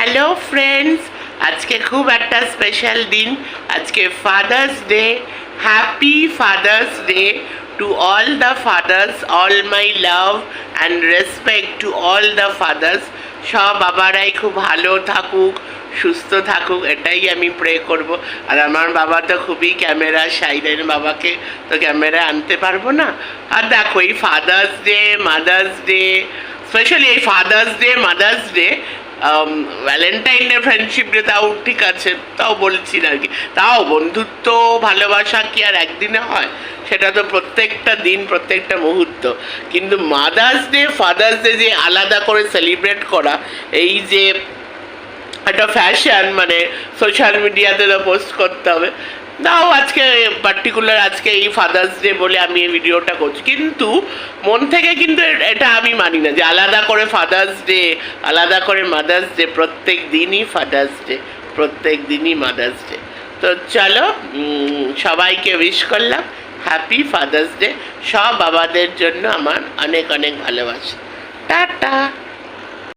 Hello friends, আজকে খুব একটা স্পেশাল দিন। আজকে father's day. Happy father's day to all the father's. All my love and respect to all the father's. সব বাবারাই খুব ভালো থাকুক, সুস্থ থাকুক, এটাই আমি প্রে করব। আর আমার বাবা তো খুবই ক্যামেরা সাইলেন, বাবাকে তো ক্যামেরা আনতে পারবো না। আর দেখো, এই Father's Day, Mother's Day, specially এই Father's Day, Mother's Day, Valentine Day, Friendship Day, তাও ঠিক আছে, তাও বলছি না আর কি। তাও বন্ধুত্ব, ভালোবাসা কি আর একদিনে হয়? সেটা তো প্রত্যেকটা দিন, প্রত্যেকটা মুহূর্ত। কিন্তু মাদার্স ডে, ফাদার্স ডে যে আলাদা করে সেলিব্রেট করা, এই যে একটা ফ্যাশন, মানে সোশ্যাল মিডিয়াতে তো পোস্ট করতে হবে। নাও আজকে পার্টিকুলার, আজকে এই ফাদার্স ডে বলে আমি এই ভিডিওটা করছি, কিন্তু মন থেকে কিন্তু এটা আমি মানি না যে আলাদা করে ফাদার্স ডে, আলাদা করে মাদার্স ডে। প্রত্যেক দিনই ফাদার্স ডে, প্রত্যেক দিনই মাদার্স ডে। তো চলো, সবাইকে উইশ করলাম হ্যাপি ফাদার্স ডে। সব বাবাদের জন্য আমার অনেক অনেক ভালোবাসা। টাটা।